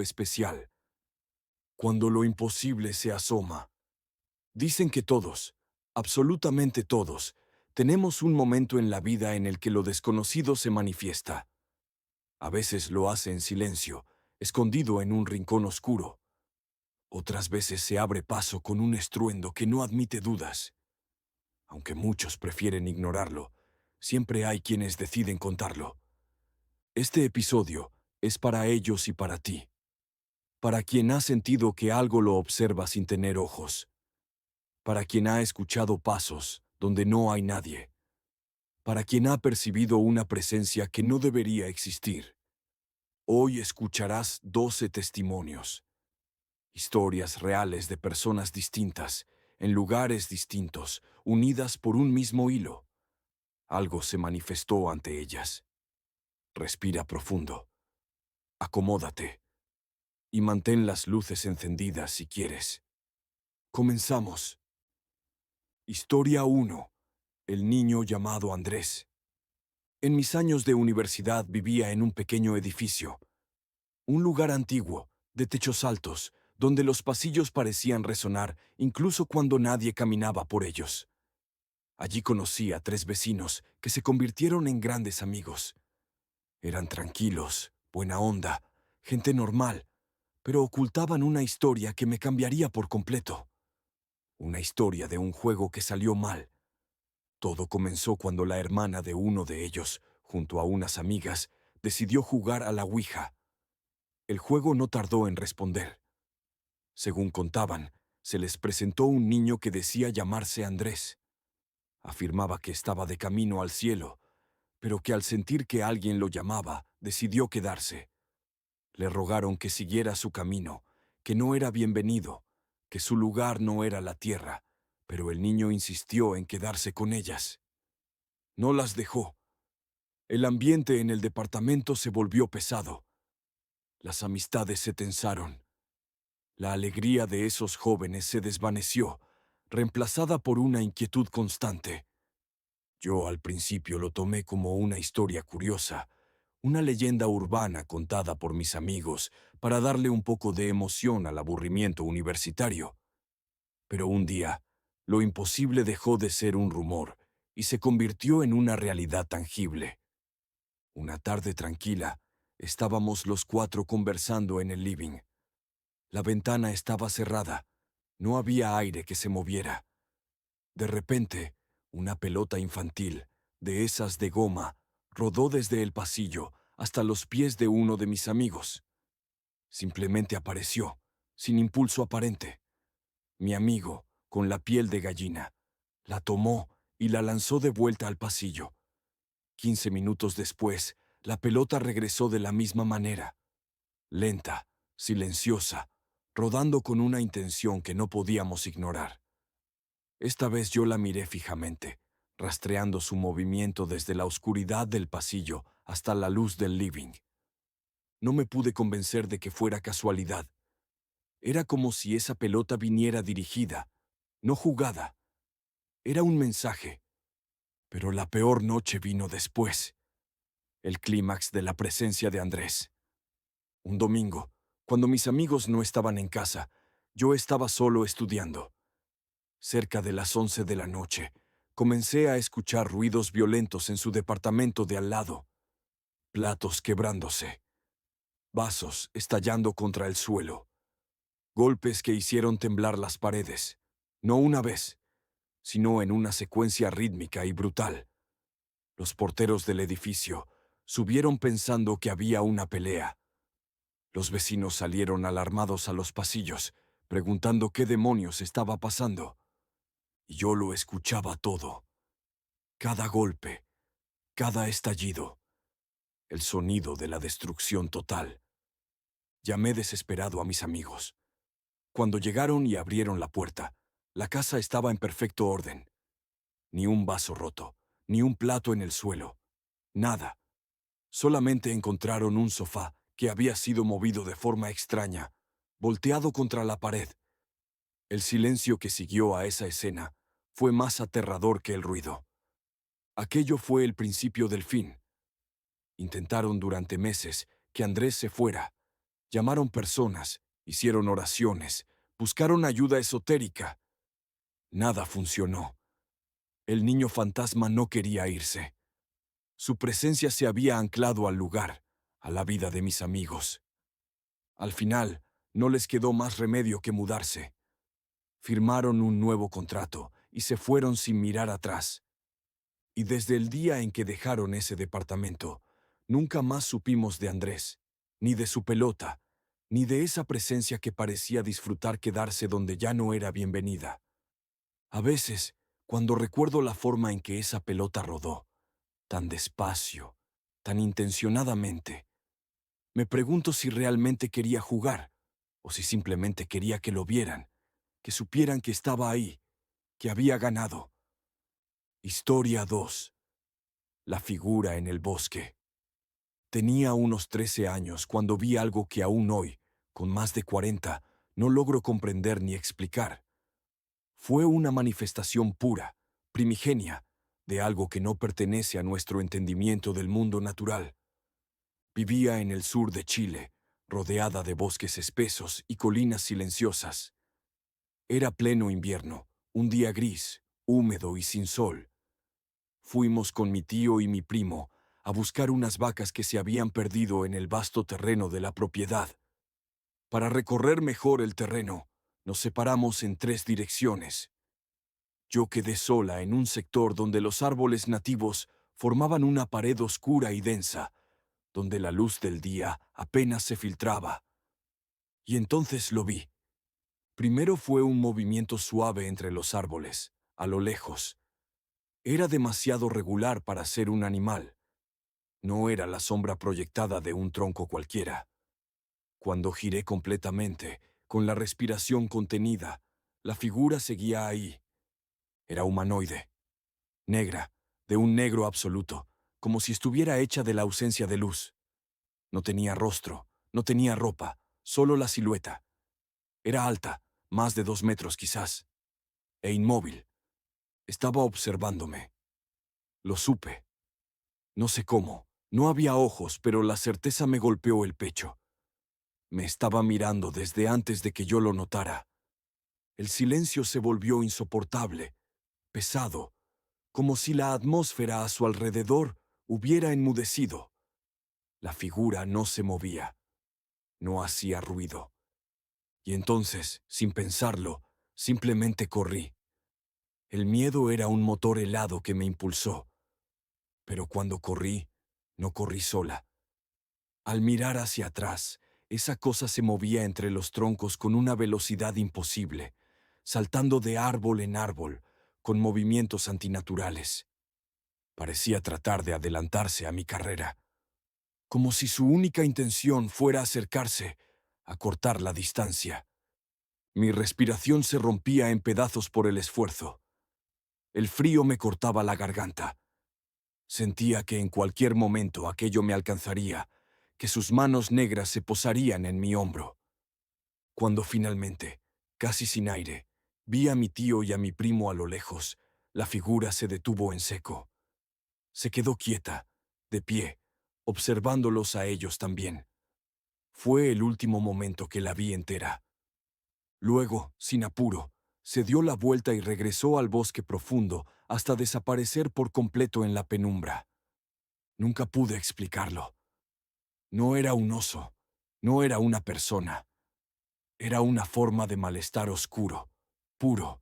especial, cuando lo imposible se asoma. Dicen que todos, absolutamente todos, tenemos un momento en la vida en el que lo desconocido se manifiesta. A veces lo hace en silencio, escondido en un rincón oscuro. Otras veces se abre paso con un estruendo que no admite dudas. Aunque muchos prefieren ignorarlo, siempre hay quienes deciden contarlo. Este episodio es para ellos y para ti. Para quien ha sentido que algo lo observa sin tener ojos. Para quien ha escuchado pasos donde no hay nadie. Para quien ha percibido una presencia que no debería existir. Hoy escucharás 12 testimonios. Historias reales de personas distintas, en lugares distintos, unidas por un mismo hilo. Algo se manifestó ante ellas. Respira profundo. Acomódate. Y mantén las luces encendidas si quieres. Comenzamos. Historia 1. El niño llamado Andrés. En mis años de universidad vivía en un pequeño edificio. Un lugar antiguo, de techos altos, donde los pasillos parecían resonar incluso cuando nadie caminaba por ellos. Allí conocí a 3 vecinos que se convirtieron en grandes amigos. Eran tranquilos, buena onda, gente normal, pero ocultaban una historia que me cambiaría por completo. Una historia de un juego que salió mal. Todo comenzó cuando la hermana de uno de ellos, junto a unas amigas, decidió jugar a la Ouija. El juego no tardó en responder. Según contaban, se les presentó un niño que decía llamarse Andrés. Afirmaba que estaba de camino al cielo, pero que al sentir que alguien lo llamaba, decidió quedarse. Le rogaron que siguiera su camino, que no era bienvenido, que su lugar no era la tierra, pero el niño insistió en quedarse con ellas. No las dejó. El ambiente en el departamento se volvió pesado. Las amistades se tensaron. La alegría de esos jóvenes se desvaneció, reemplazada por una inquietud constante. Yo al principio lo tomé como una historia curiosa, una leyenda urbana contada por mis amigos para darle un poco de emoción al aburrimiento universitario. Pero un día, lo imposible dejó de ser un rumor y se convirtió en una realidad tangible. Una tarde tranquila, estábamos los 4 conversando en el living. La ventana estaba cerrada, no había aire que se moviera. De repente, una pelota infantil, de esas de goma, rodó desde el pasillo hasta los pies de uno de mis amigos. Simplemente apareció, sin impulso aparente. Mi amigo, con la piel de gallina, la tomó y la lanzó de vuelta al pasillo. 15 minutos después, la pelota regresó de la misma manera, lenta, silenciosa, rodando con una intención que no podíamos ignorar. Esta vez yo la miré fijamente, rastreando su movimiento desde la oscuridad del pasillo hasta la luz del living. No me pude convencer de que fuera casualidad. Era como si esa pelota viniera dirigida, no jugada. Era un mensaje. Pero la peor noche vino después. El clímax de la presencia de Andrés. Un domingo, cuando mis amigos no estaban en casa, yo estaba solo estudiando. Cerca de las 11 de la noche, comencé a escuchar ruidos violentos en su departamento de al lado. Platos quebrándose, vasos estallando contra el suelo, golpes que hicieron temblar las paredes, no una vez, sino en una secuencia rítmica y brutal. Los porteros del edificio subieron pensando que había una pelea. Los vecinos salieron alarmados a los pasillos, preguntando qué demonios estaba pasando. Y yo lo escuchaba todo. Cada golpe, cada estallido, el sonido de la destrucción total. Llamé desesperado a mis amigos. Cuando llegaron y abrieron la puerta, la casa estaba en perfecto orden. Ni un vaso roto, ni un plato en el suelo. Nada. Solamente encontraron un sofá que había sido movido de forma extraña, volteado contra la pared. El silencio que siguió a esa escena fue más aterrador que el ruido. Aquello fue el principio del fin. Intentaron durante meses que Andrés se fuera. Llamaron personas, hicieron oraciones, buscaron ayuda esotérica. Nada funcionó. El niño fantasma no quería irse. Su presencia se había anclado al lugar, a la vida de mis amigos. Al final, no les quedó más remedio que mudarse. Firmaron un nuevo contrato y se fueron sin mirar atrás. Y desde el día en que dejaron ese departamento, nunca más supimos de Andrés, ni de su pelota, ni de esa presencia que parecía disfrutar quedarse donde ya no era bienvenida. A veces, cuando recuerdo la forma en que esa pelota rodó, tan despacio, tan intencionadamente, me pregunto si realmente quería jugar, o si simplemente quería que lo vieran, que supieran que estaba ahí, que había ganado. Historia 2. La figura en el bosque. Tenía unos 13 años cuando vi algo que aún hoy, con más de 40, no logro comprender ni explicar. Fue una manifestación pura, primigenia, de algo que no pertenece a nuestro entendimiento del mundo natural. Vivía en el sur de Chile, rodeada de bosques espesos y colinas silenciosas. Era pleno invierno, un día gris, húmedo y sin sol. Fuimos con mi tío y mi primo a buscar unas vacas que se habían perdido en el vasto terreno de la propiedad. Para recorrer mejor el terreno, nos separamos en 3 direcciones. Yo quedé sola en un sector donde los árboles nativos formaban una pared oscura y densa, donde la luz del día apenas se filtraba. Y entonces lo vi. Primero fue un movimiento suave entre los árboles, a lo lejos. Era demasiado regular para ser un animal. No era la sombra proyectada de un tronco cualquiera. Cuando giré completamente, con la respiración contenida, la figura seguía ahí. Era humanoide, negra, de un negro absoluto, como si estuviera hecha de la ausencia de luz. No tenía rostro, no tenía ropa, solo la silueta. Era alta, más de 2 metros quizás, e inmóvil. Estaba observándome. Lo supe. No sé cómo, no había ojos, pero la certeza me golpeó el pecho. Me estaba mirando desde antes de que yo lo notara. El silencio se volvió insoportable, pesado, como si la atmósfera a su alrededor hubiera enmudecido. La figura no se movía, no hacía ruido. Y entonces, sin pensarlo, simplemente corrí. El miedo era un motor helado que me impulsó. Pero cuando corrí, no corrí sola. Al mirar hacia atrás, esa cosa se movía entre los troncos con una velocidad imposible, saltando de árbol en árbol, con movimientos antinaturales. Parecía tratar de adelantarse a mi carrera, como si su única intención fuera acercarse, acortar la distancia. Mi respiración se rompía en pedazos por el esfuerzo. El frío me cortaba la garganta. Sentía que en cualquier momento aquello me alcanzaría, que sus manos negras se posarían en mi hombro. Cuando finalmente, casi sin aire, vi a mi tío y a mi primo a lo lejos, la figura se detuvo en seco. Se quedó quieta, de pie, observándolos a ellos también. Fue el último momento que la vi entera. Luego, sin apuro, se dio la vuelta y regresó al bosque profundo hasta desaparecer por completo en la penumbra. Nunca pude explicarlo. No era un oso, no era una persona. Era una forma de malestar oscuro, puro.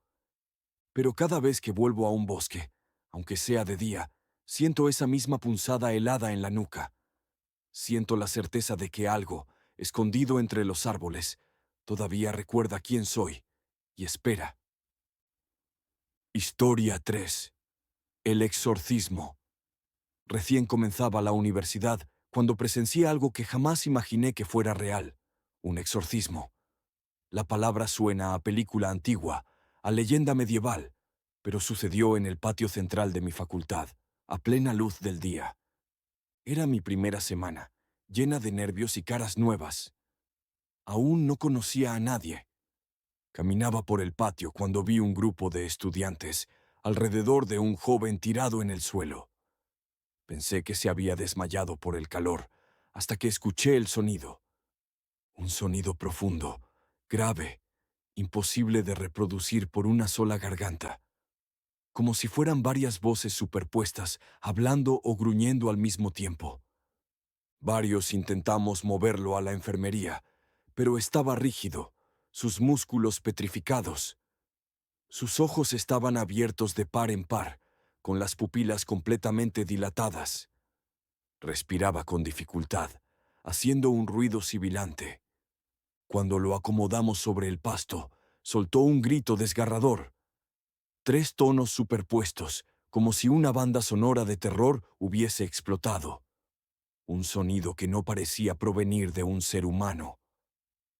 Pero cada vez que vuelvo a un bosque, aunque sea de día, siento esa misma punzada helada en la nuca. Siento la certeza de que algo, escondido entre los árboles, todavía recuerda quién soy y espera. Historia 3. El exorcismo. Recién comenzaba la universidad cuando presencié algo que jamás imaginé que fuera real, un exorcismo. La palabra suena a película antigua, a leyenda medieval, pero sucedió en el patio central de mi facultad, a plena luz del día. Era mi primera semana, llena de nervios y caras nuevas. Aún no conocía a nadie. Caminaba por el patio cuando vi un grupo de estudiantes alrededor de un joven tirado en el suelo. Pensé que se había desmayado por el calor, hasta que escuché el sonido. Un sonido profundo, grave, imposible de reproducir por una sola garganta, como si fueran varias voces superpuestas, hablando o gruñendo al mismo tiempo. Varios intentamos moverlo a la enfermería, pero estaba rígido, sus músculos petrificados. Sus ojos estaban abiertos de par en par, con las pupilas completamente dilatadas. Respiraba con dificultad, haciendo un ruido sibilante. Cuando lo acomodamos sobre el pasto, soltó un grito desgarrador. 3 tonos superpuestos, como si una banda sonora de terror hubiese explotado. Un sonido que no parecía provenir de un ser humano.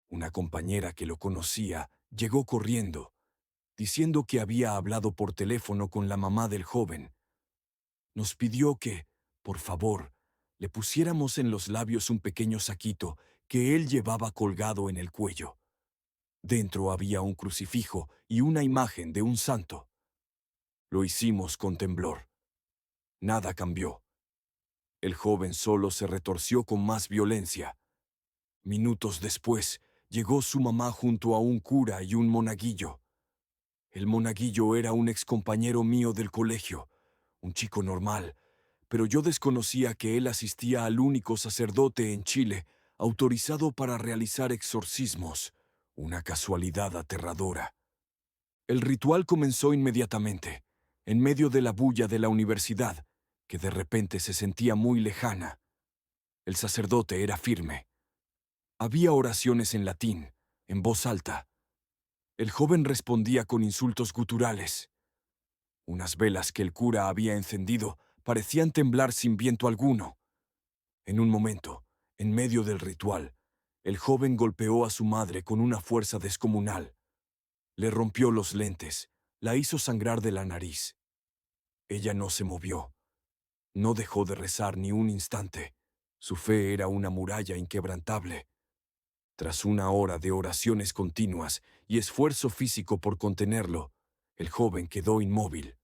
Una compañera que lo conocía llegó corriendo, diciendo que había hablado por teléfono con la mamá del joven. Nos pidió que, por favor, le pusiéramos en los labios un pequeño saquito que él llevaba colgado en el cuello. Dentro había un crucifijo y una imagen de un santo. Lo hicimos con temblor. Nada cambió. El joven solo se retorció con más violencia. Minutos después, llegó su mamá junto a un cura y un monaguillo. El monaguillo era un excompañero mío del colegio, un chico normal, pero yo desconocía que él asistía al único sacerdote en Chile autorizado para realizar exorcismos, una casualidad aterradora. El ritual comenzó inmediatamente, en medio de la bulla de la universidad, que de repente se sentía muy lejana. El sacerdote era firme. Había oraciones en latín, en voz alta. El joven respondía con insultos guturales. Unas velas que el cura había encendido parecían temblar sin viento alguno. En un momento, en medio del ritual, el joven golpeó a su madre con una fuerza descomunal. Le rompió los lentes, la hizo sangrar de la nariz. Ella no se movió. No dejó de rezar ni un instante. Su fe era una muralla inquebrantable. Tras una hora de oraciones continuas y esfuerzo físico por contenerlo, el joven quedó inmóvil,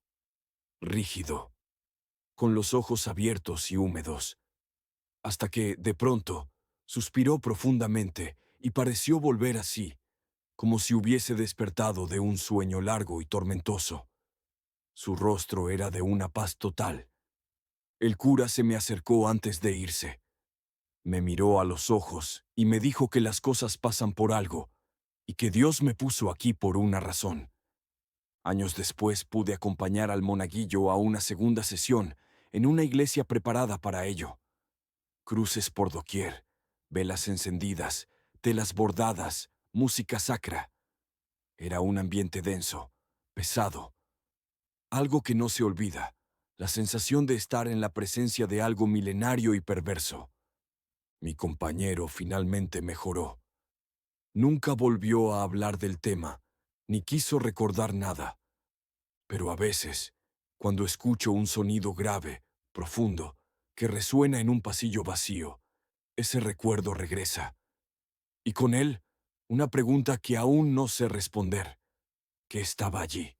rígido, con los ojos abiertos y húmedos, hasta que, de pronto, suspiró profundamente y pareció volver a sí, como si hubiese despertado de un sueño largo y tormentoso. Su rostro era de una paz total. El cura se me acercó antes de irse. Me miró a los ojos y me dijo que las cosas pasan por algo y que Dios me puso aquí por una razón. Años después pude acompañar al monaguillo a una segunda sesión en una iglesia preparada para ello. Cruces por doquier, velas encendidas, telas bordadas, música sacra. Era un ambiente denso, pesado. Algo que no se olvida, la sensación de estar en la presencia de algo milenario y perverso. Mi compañero finalmente mejoró. Nunca volvió a hablar del tema, ni quiso recordar nada. Pero a veces, cuando escucho un sonido grave, profundo, que resuena en un pasillo vacío, ese recuerdo regresa. Y con él, una pregunta que aún no sé responder. ¿Qué estaba allí?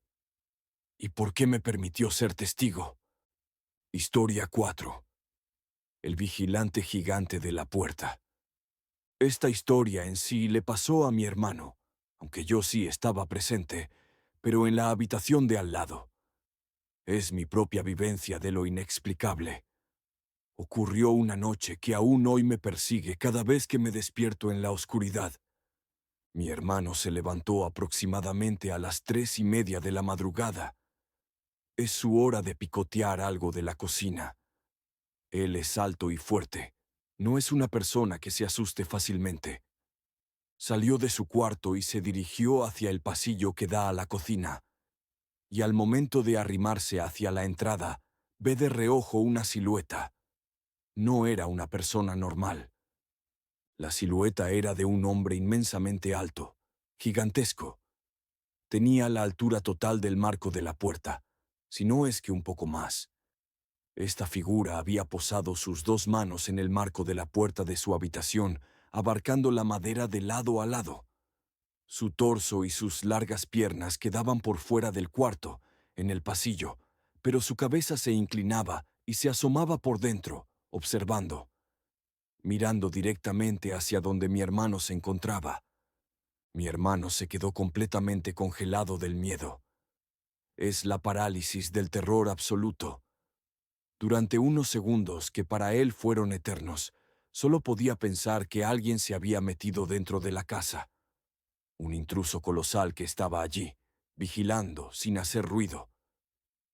¿Y por qué me permitió ser testigo? Historia 4. El vigilante gigante de la puerta. Esta historia en sí le pasó a mi hermano, aunque yo sí estaba presente, pero en la habitación de al lado. Es mi propia vivencia de lo inexplicable. Ocurrió una noche que aún hoy me persigue cada vez que me despierto en la oscuridad. Mi hermano se levantó aproximadamente a las 3:30 de la madrugada. Es su hora de picotear algo de la cocina. Él es alto y fuerte. No es una persona que se asuste fácilmente. Salió de su cuarto y se dirigió hacia el pasillo que da a la cocina. Y al momento de arrimarse hacia la entrada, ve de reojo una silueta. No era una persona normal. La silueta era de un hombre inmensamente alto, gigantesco. Tenía la altura total del marco de la puerta, si no es que un poco más. Esta figura había posado sus 2 manos en el marco de la puerta de su habitación, abarcando la madera de lado a lado. Su torso y sus largas piernas quedaban por fuera del cuarto, en el pasillo, pero su cabeza se inclinaba y se asomaba por dentro, observando. mirando directamente hacia donde mi hermano se encontraba. Mi hermano se quedó completamente congelado del miedo. Es la parálisis del terror absoluto. Durante unos segundos, que para él fueron eternos, solo podía pensar que alguien se había metido dentro de la casa. Un intruso colosal que estaba allí, vigilando, sin hacer ruido.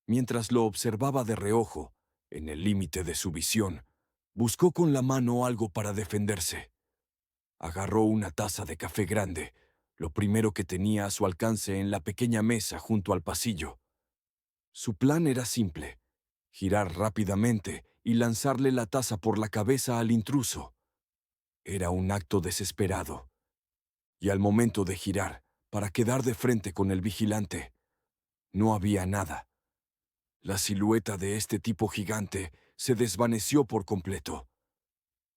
Mientras lo observaba de reojo, en el límite de su visión, buscó con la mano algo para defenderse. Agarró una taza de café grande, lo primero que tenía a su alcance en la pequeña mesa junto al pasillo. Su plan era simple: girar rápidamente y lanzarle la taza por la cabeza al intruso. Era un acto desesperado. Y al momento de girar, para quedar de frente con el vigilante, no había nada. La silueta de este tipo gigante se desvaneció por completo.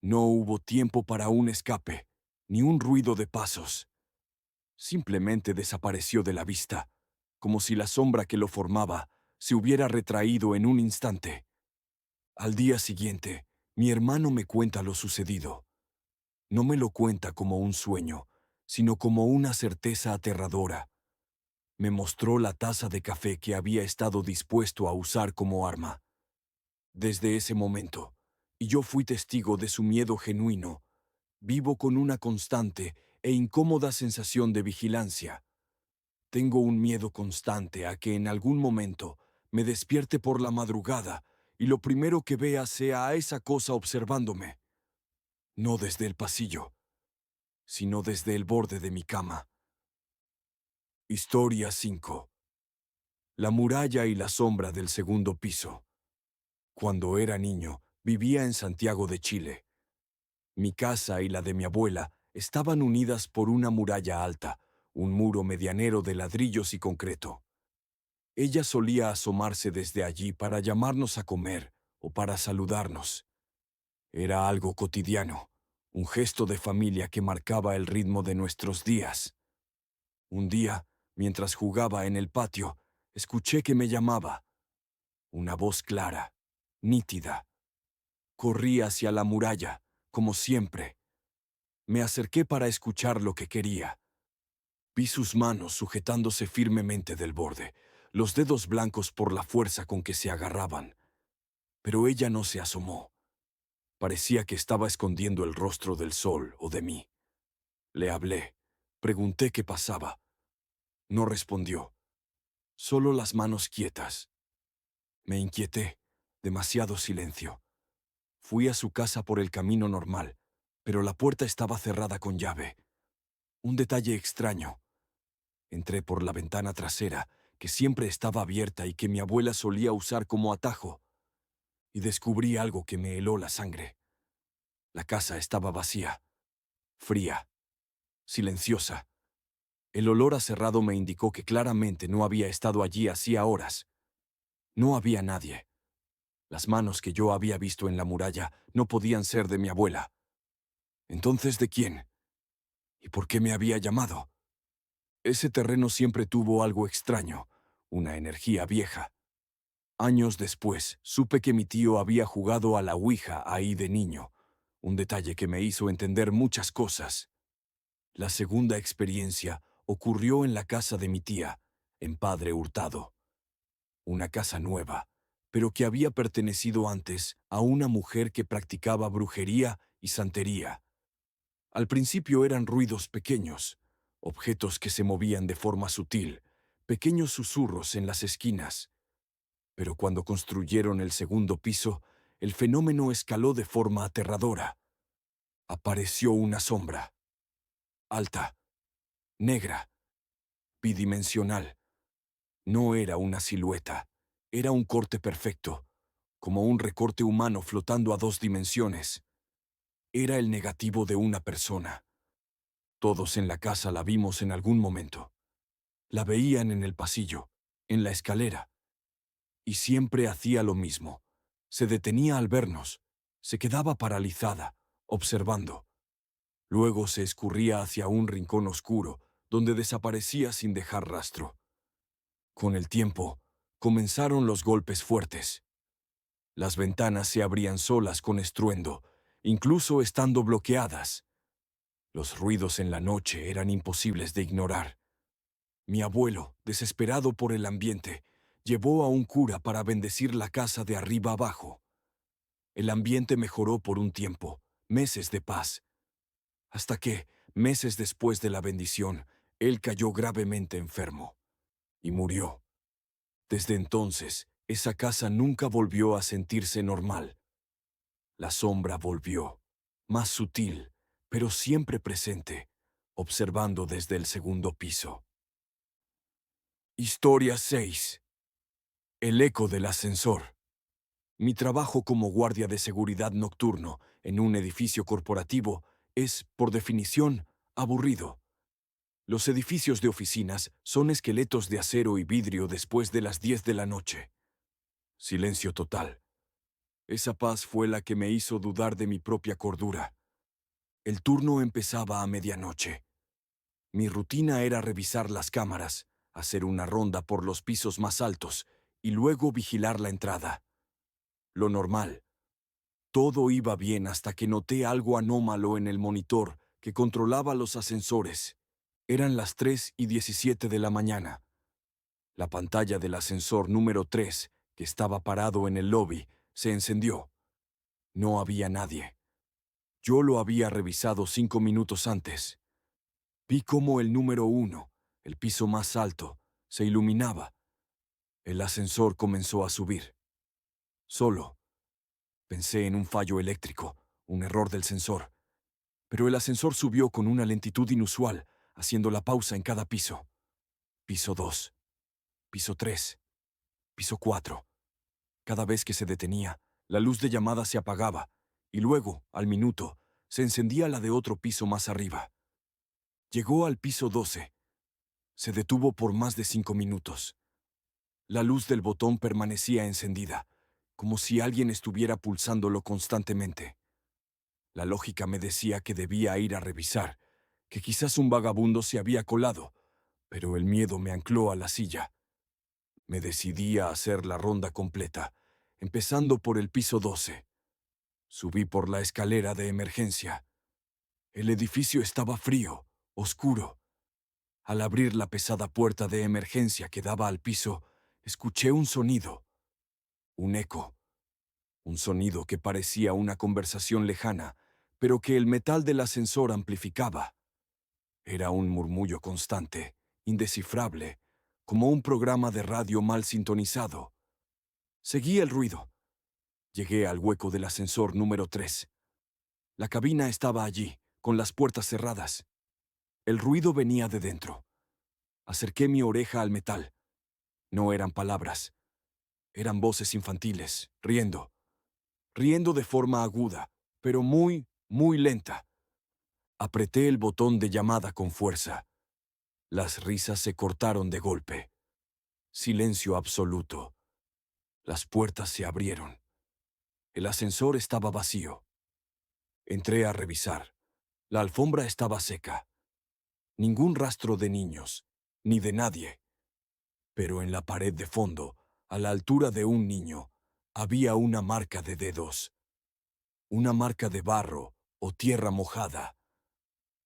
No hubo tiempo para un escape, ni un ruido de pasos. Simplemente desapareció de la vista, como si la sombra que lo formaba se hubiera retraído en un instante. Al día siguiente, mi hermano me cuenta lo sucedido. No me lo cuenta como un sueño, sino como una certeza aterradora. Me mostró la taza de café que había estado dispuesto a usar como arma. Desde ese momento, y yo fui testigo de su miedo genuino, vivo con una constante e incómoda sensación de vigilancia. Tengo un miedo constante a que en algún momento me despierte por la madrugada y lo primero que vea sea a esa cosa observándome. No desde el pasillo, sino desde el borde de mi cama. Historia 5. La muralla y la sombra del segundo piso. Cuando era niño, vivía en Santiago de Chile. Mi casa y la de mi abuela estaban unidas por una muralla alta, un muro medianero de ladrillos y concreto. Ella solía asomarse desde allí para llamarnos a comer o para saludarnos. Era algo cotidiano, un gesto de familia que marcaba el ritmo de nuestros días. Un día, mientras jugaba en el patio, escuché que me llamaba. Una voz clara, nítida. Corrí hacia la muralla, como siempre. Me acerqué para escuchar lo que quería. Vi sus manos sujetándose firmemente del borde, los dedos blancos por la fuerza con que se agarraban. Pero ella no se asomó. Parecía que estaba escondiendo el rostro del sol o de mí. Le hablé. Pregunté qué pasaba. No respondió. Solo las manos quietas. Me inquieté. Demasiado silencio. Fui a su casa por el camino normal, pero la puerta estaba cerrada con llave. Un detalle extraño. Entré por la ventana trasera, que siempre estaba abierta y que mi abuela solía usar como atajo, y descubrí algo que me heló la sangre. La casa estaba vacía, fría, silenciosa. El olor a cerrado me indicó que claramente no había estado allí hacía horas. No había nadie. Las manos que yo había visto en la muralla no podían ser de mi abuela. ¿Entonces de quién? ¿Y por qué me había llamado? Ese terreno siempre tuvo algo extraño, una energía vieja. Años después, supe que mi tío había jugado a la Ouija ahí de niño, un detalle que me hizo entender muchas cosas. La segunda experiencia ocurrió en la casa de mi tía, en Padre Hurtado. Una casa nueva, pero que había pertenecido antes a una mujer que practicaba brujería y santería. Al principio eran ruidos pequeños, objetos que se movían de forma sutil, pequeños susurros en las esquinas. Pero cuando construyeron el segundo piso, el fenómeno escaló de forma aterradora. Apareció una sombra, alta, negra, bidimensional. No era una silueta, era un corte perfecto, como un recorte humano flotando a 2 dimensiones. Era el negativo de una persona. Todos en la casa la vimos en algún momento. La veían en el pasillo, en la escalera. Y siempre hacía lo mismo. Se detenía al vernos, se quedaba paralizada, observando. Luego se escurría hacia un rincón oscuro, donde desaparecía sin dejar rastro. Con el tiempo, comenzaron los golpes fuertes. Las ventanas se abrían solas con estruendo, incluso estando bloqueadas. Los ruidos en la noche eran imposibles de ignorar. Mi abuelo, desesperado por el ambiente, llevó a un cura para bendecir la casa de arriba abajo. El ambiente mejoró por un tiempo, meses de paz, hasta que, meses después de la bendición, él cayó gravemente enfermo y murió. Desde entonces, esa casa nunca volvió a sentirse normal. La sombra volvió, más sutil, pero siempre presente, observando desde el segundo piso. Historia 6. El eco del ascensor. Mi trabajo como guardia de seguridad nocturno en un edificio corporativo es, por definición, aburrido. Los edificios de oficinas son esqueletos de acero y vidrio después de las 10 de la noche. Silencio total. Esa paz fue la que me hizo dudar de mi propia cordura. El turno empezaba a medianoche. Mi rutina era revisar las cámaras, hacer una ronda por los pisos más altos y luego vigilar la entrada. Lo normal. Todo iba bien hasta que noté algo anómalo en el monitor que controlaba los ascensores. Eran las 3:17 de la mañana. La pantalla del ascensor número 3, que estaba parado en el lobby, se encendió. No había nadie. Yo lo había revisado 5 minutos antes. Vi cómo el número 1, el piso más alto, se iluminaba. El ascensor comenzó a subir. Solo. Pensé en un fallo eléctrico, un error del sensor. Pero el ascensor subió con una lentitud inusual, haciendo la pausa en cada piso. Piso 2. Piso 3. Piso 4. Cada vez que se detenía, la luz de llamada se apagaba, y luego, al minuto, se encendía la de otro piso más arriba. Llegó al piso 12. Se detuvo por más de 5 minutos. La luz del botón permanecía encendida, como si alguien estuviera pulsándolo constantemente. La lógica me decía que debía ir a revisar, que quizás un vagabundo se había colado, pero el miedo me ancló a la silla. Me decidí a hacer la ronda completa, empezando por el piso 12. Subí por la escalera de emergencia. El edificio estaba frío, oscuro. Al abrir la pesada puerta de emergencia que daba al piso, escuché un sonido, un eco, un sonido que parecía una conversación lejana, pero que el metal del ascensor amplificaba. Era un murmullo constante, indescifrable, como un programa de radio mal sintonizado. Seguí el ruido. Llegué al hueco del ascensor número 3. La cabina estaba allí, con las puertas cerradas. El ruido venía de dentro. Acerqué mi oreja al metal. No eran palabras. Eran voces infantiles, riendo. Riendo de forma aguda, pero muy, muy lenta. Apreté el botón de llamada con fuerza. Las risas se cortaron de golpe. Silencio absoluto. Las puertas se abrieron. El ascensor estaba vacío. Entré a revisar. La alfombra estaba seca. Ningún rastro de niños, ni de nadie. Pero en la pared de fondo, a la altura de un niño, había una marca de dedos. Una marca de barro o tierra mojada.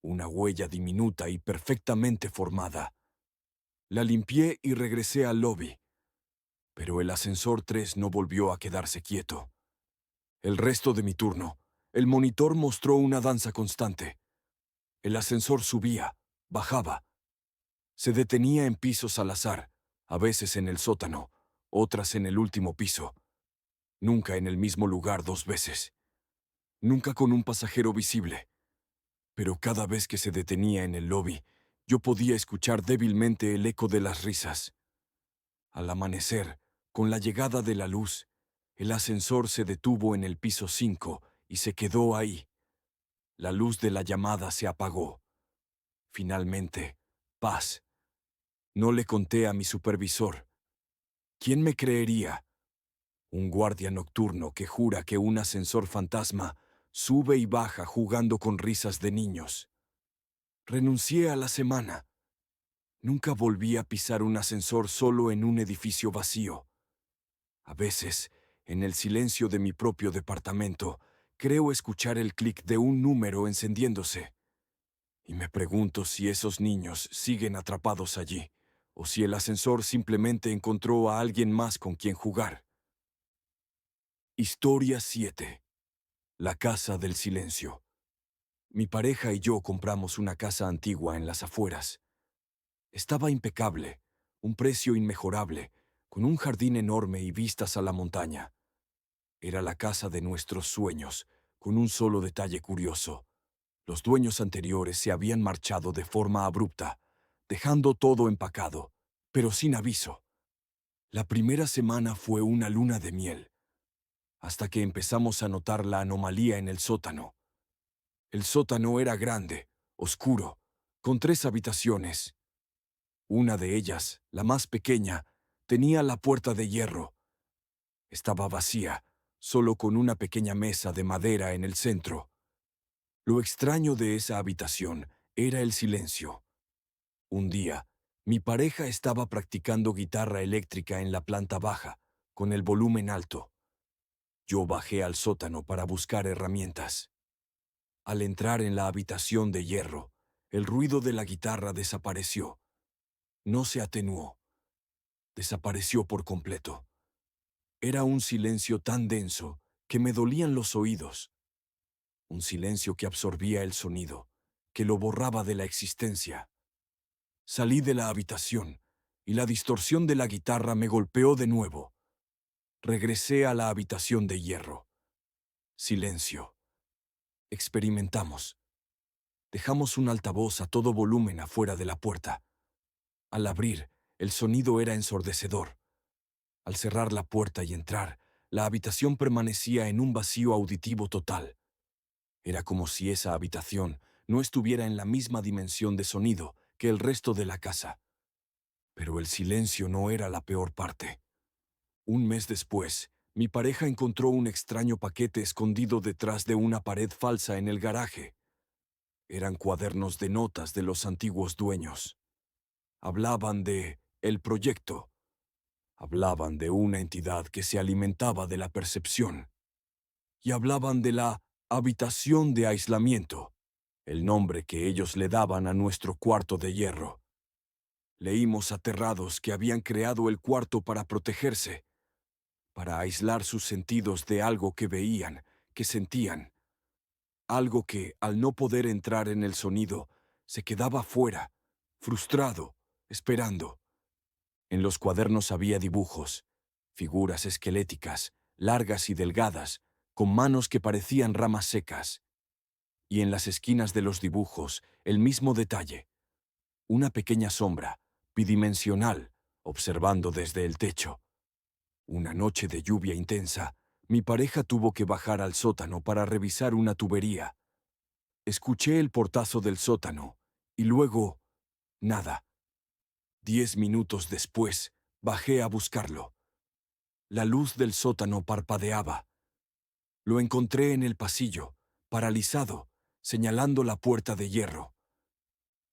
Una huella diminuta y perfectamente formada. La limpié y regresé al lobby. Pero el ascensor 3 no volvió a quedarse quieto. El resto de mi turno, el monitor mostró una danza constante. El ascensor subía, bajaba. Se detenía en pisos al azar, a veces en el sótano, otras en el último piso. Nunca en el mismo lugar 2 veces. Nunca con un pasajero visible. Pero cada vez que se detenía en el lobby, yo podía escuchar débilmente el eco de las risas. Al amanecer, con la llegada de la luz, el ascensor se detuvo en el piso 5 y se quedó ahí. La luz de la llamada se apagó. Finalmente, paz. No le conté a mi supervisor. ¿Quién me creería? Un guardia nocturno que jura que un ascensor fantasma sube y baja jugando con risas de niños. Renuncié a la semana. Nunca volví a pisar un ascensor solo en un edificio vacío. A veces, en el silencio de mi propio departamento, creo escuchar el clic de un número encendiéndose. Y me pregunto si esos niños siguen atrapados allí, o si el ascensor simplemente encontró a alguien más con quien jugar. Historia 7. La Casa del Silencio. Mi pareja y yo compramos una casa antigua en las afueras. Estaba impecable, un precio inmejorable, con un jardín enorme y vistas a la montaña. Era la casa de nuestros sueños, con un solo detalle curioso. Los dueños anteriores se habían marchado de forma abrupta, dejando todo empacado, pero sin aviso. La primera semana fue una luna de miel, hasta que empezamos a notar la anomalía en el sótano. El sótano era grande, oscuro, con 3 habitaciones. Una de ellas, la más pequeña, tenía la puerta de hierro. Estaba vacía, solo con una pequeña mesa de madera en el centro. Lo extraño de esa habitación era el silencio. Un día, mi pareja estaba practicando guitarra eléctrica en la planta baja, con el volumen alto. Yo bajé al sótano para buscar herramientas. Al entrar en la habitación de hierro, el ruido de la guitarra desapareció. No se atenuó. Desapareció por completo. Era un silencio tan denso que me dolían los oídos. Un silencio que absorbía el sonido, que lo borraba de la existencia. Salí de la habitación y la distorsión de la guitarra me golpeó de nuevo. Regresé a la habitación de hierro. Silencio. Experimentamos. Dejamos un altavoz a todo volumen afuera de la puerta. Al abrir, el sonido era ensordecedor. Al cerrar la puerta y entrar, la habitación permanecía en un vacío auditivo total. Era como si esa habitación no estuviera en la misma dimensión de sonido que el resto de la casa. Pero el silencio no era la peor parte. Un mes después, mi pareja encontró un extraño paquete escondido detrás de una pared falsa en el garaje. Eran cuadernos de notas de los antiguos dueños. Hablaban de el proyecto. Hablaban de una entidad que se alimentaba de la percepción. Y hablaban de la habitación de aislamiento, el nombre que ellos le daban a nuestro cuarto de hierro. Leímos aterrados que habían creado el cuarto para protegerse, para aislar sus sentidos de algo que veían, que sentían. Algo que, al no poder entrar en el sonido, se quedaba fuera, frustrado, esperando. En los cuadernos había dibujos, figuras esqueléticas, largas y delgadas, con manos que parecían ramas secas. Y en las esquinas de los dibujos, el mismo detalle. Una pequeña sombra, bidimensional, observando desde el techo. Una noche de lluvia intensa, mi pareja tuvo que bajar al sótano para revisar una tubería. Escuché el portazo del sótano, y luego, nada. 10 minutos después, bajé a buscarlo. La luz del sótano parpadeaba. Lo encontré en el pasillo, paralizado, señalando la puerta de hierro.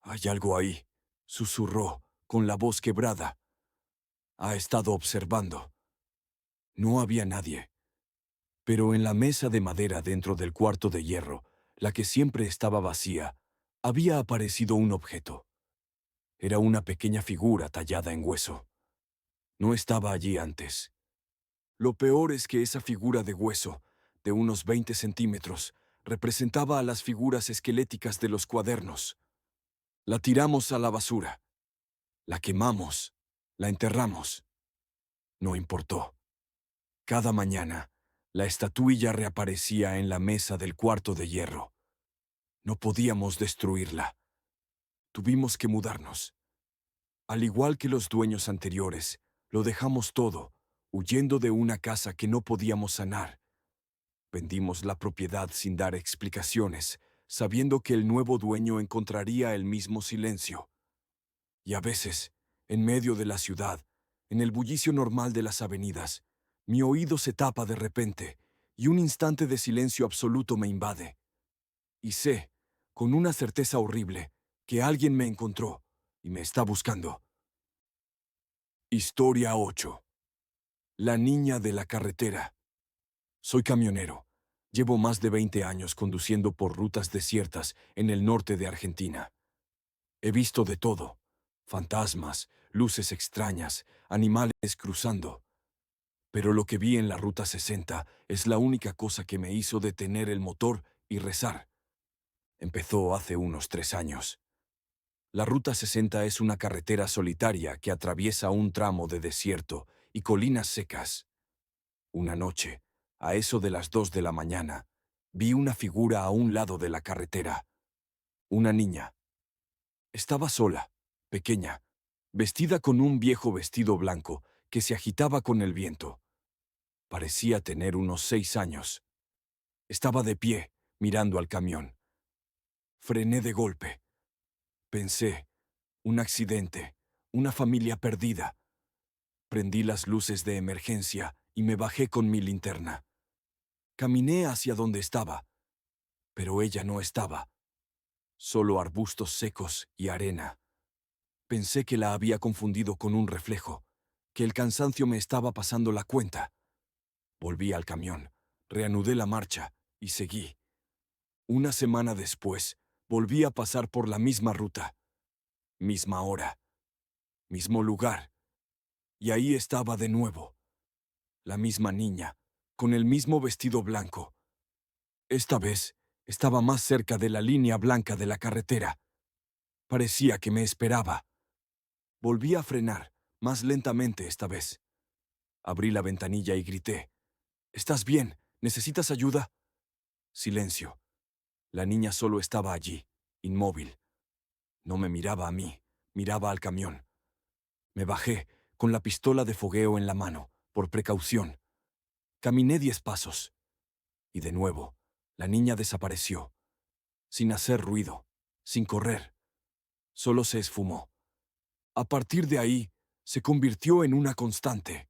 «Hay algo ahí», susurró, con la voz quebrada. «Ha estado observando». No había nadie. Pero en la mesa de madera dentro del cuarto de hierro, la que siempre estaba vacía, había aparecido un objeto. Era una pequeña figura tallada en hueso. No estaba allí antes. Lo peor es que esa figura de hueso, de unos 20 centímetros, representaba a las figuras esqueléticas de los cuadernos. La tiramos a la basura. La quemamos. La enterramos. No importó. Cada mañana, la estatuilla reaparecía en la mesa del cuarto de hierro. No podíamos destruirla. Tuvimos que mudarnos. Al igual que los dueños anteriores, lo dejamos todo, huyendo de una casa que no podíamos sanar. Vendimos la propiedad sin dar explicaciones, sabiendo que el nuevo dueño encontraría el mismo silencio. Y a veces, en medio de la ciudad, en el bullicio normal de las avenidas, mi oído se tapa de repente y un instante de silencio absoluto me invade. Y sé, con una certeza horrible, que alguien me encontró y me está buscando. Historia 8. La niña de la carretera. Soy camionero. Llevo más de 20 años conduciendo por rutas desiertas en el norte de Argentina. He visto de todo: fantasmas, luces extrañas, animales cruzando. Pero lo que vi en la Ruta 60 es la única cosa que me hizo detener el motor y rezar. Empezó hace unos 3 años. La Ruta 60 es una carretera solitaria que atraviesa un tramo de desierto y colinas secas. Una noche, a eso de las 2 de la mañana, vi una figura a un lado de la carretera. Una niña. Estaba sola, pequeña, vestida con un viejo vestido blanco que se agitaba con el viento. Parecía tener unos 6 años. Estaba de pie, mirando al camión. Frené de golpe. Pensé: un accidente, una familia perdida. Prendí las luces de emergencia y me bajé con mi linterna. Caminé hacia donde estaba, pero ella no estaba. Solo arbustos secos y arena. Pensé que la había confundido con un reflejo, que el cansancio me estaba pasando la cuenta. Volví al camión, reanudé la marcha y seguí. Una semana después, volví a pasar por la misma ruta, misma hora, mismo lugar, y ahí estaba de nuevo, la misma niña, con el mismo vestido blanco. Esta vez, estaba más cerca de la línea blanca de la carretera. Parecía que me esperaba. Volví a frenar, más lentamente esta vez. Abrí la ventanilla y grité: «¿Estás bien? ¿Necesitas ayuda?». Silencio. La niña solo estaba allí, inmóvil. No me miraba a mí, miraba al camión. Me bajé, con la pistola de fogueo en la mano, por precaución. Caminé 10 pasos. Y de nuevo, la niña desapareció, sin hacer ruido, sin correr. Solo se esfumó. A partir de ahí, se convirtió en una constante.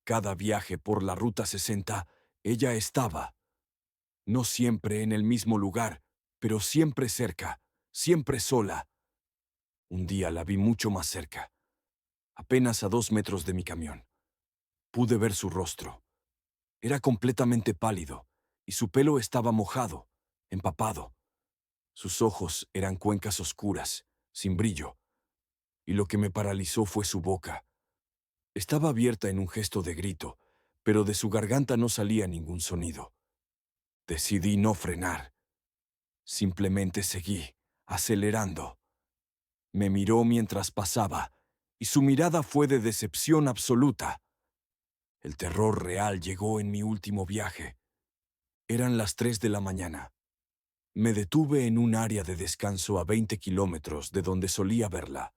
Cada viaje por la Ruta 60, ella estaba. No siempre en el mismo lugar, pero siempre cerca, siempre sola. Un día la vi mucho más cerca, apenas a 2 metros de mi camión. Pude ver su rostro. Era completamente pálido, y su pelo estaba mojado, empapado. Sus ojos eran cuencas oscuras, sin brillo, y lo que me paralizó fue su boca. Estaba abierta en un gesto de grito, pero de su garganta no salía ningún sonido. Decidí no frenar. Simplemente seguí, acelerando. Me miró mientras pasaba, y su mirada fue de decepción absoluta. El terror real llegó en mi último viaje. Eran las 3 de la mañana. Me detuve en un área de descanso a 20 kilómetros de donde solía verla.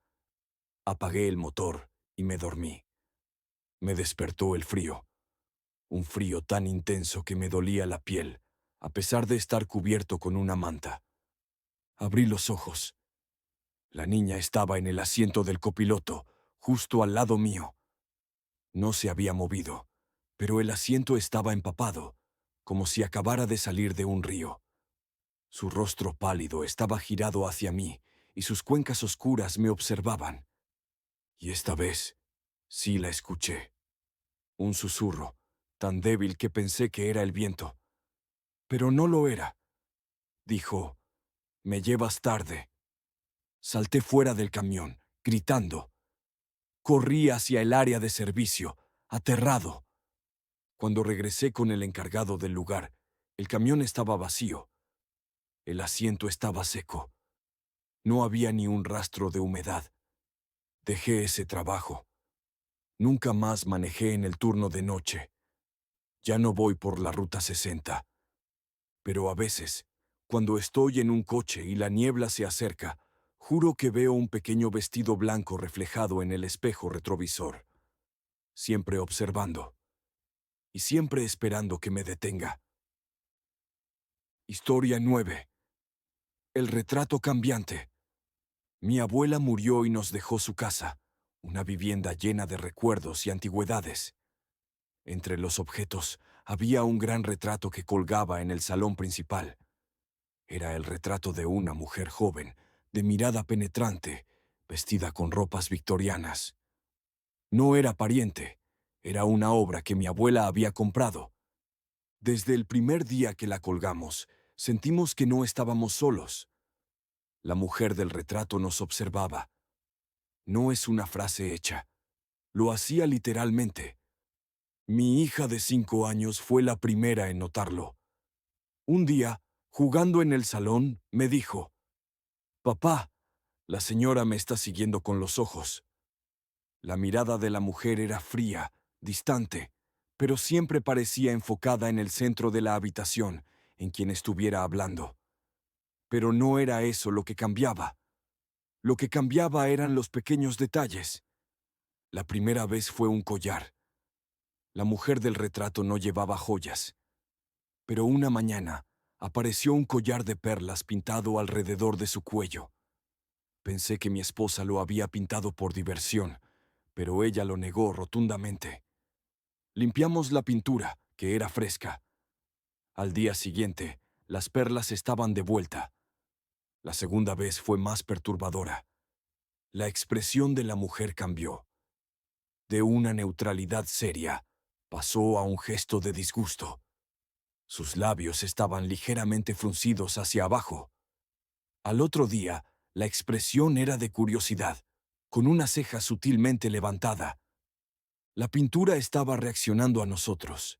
Apagué el motor y me dormí. Me despertó el frío. Un frío tan intenso que me dolía la piel, a pesar de estar cubierto con una manta. Abrí los ojos. La niña estaba en el asiento del copiloto, justo al lado mío. No se había movido, pero el asiento estaba empapado, como si acabara de salir de un río. Su rostro pálido estaba girado hacia mí, y sus cuencas oscuras me observaban. Y esta vez, sí la escuché. Un susurro, tan débil que pensé que era el viento. Pero no lo era. Dijo: «Me llevas tarde». Salté fuera del camión, gritando. Corrí hacia el área de servicio, aterrado. Cuando regresé con el encargado del lugar, el camión estaba vacío. El asiento estaba seco. No había ni un rastro de humedad. Dejé ese trabajo. Nunca más manejé en el turno de noche. Ya no voy por la Ruta 60. Pero a veces, cuando estoy en un coche y la niebla se acerca, juro que veo un pequeño vestido blanco reflejado en el espejo retrovisor. Siempre observando. Y siempre esperando que me detenga. Historia 9. El retrato cambiante. Mi abuela murió y nos dejó su casa, una vivienda llena de recuerdos y antigüedades. Entre los objetos había un gran retrato que colgaba en el salón principal. Era el retrato de una mujer joven, de mirada penetrante, vestida con ropas victorianas. No era pariente, era una obra que mi abuela había comprado. Desde el primer día que la colgamos, sentimos que no estábamos solos. La mujer del retrato nos observaba. No es una frase hecha. Lo hacía literalmente. Mi hija de 5 años fue la primera en notarlo. Un día, jugando en el salón, me dijo: «Papá, la señora me está siguiendo con los ojos». La mirada de la mujer era fría, distante, pero siempre parecía enfocada en el centro de la habitación, en quien estuviera hablando. Pero no era eso lo que cambiaba. Lo que cambiaba eran los pequeños detalles. La primera vez fue un collar. La mujer del retrato no llevaba joyas. Pero una mañana apareció un collar de perlas pintado alrededor de su cuello. Pensé que mi esposa lo había pintado por diversión, pero ella lo negó rotundamente. Limpiamos la pintura, que era fresca. Al día siguiente, las perlas estaban de vuelta. La segunda vez fue más perturbadora. La expresión de la mujer cambió. De una neutralidad seria, pasó a un gesto de disgusto. Sus labios estaban ligeramente fruncidos hacia abajo. Al otro día, la expresión era de curiosidad, con una ceja sutilmente levantada. La pintura estaba reaccionando a nosotros.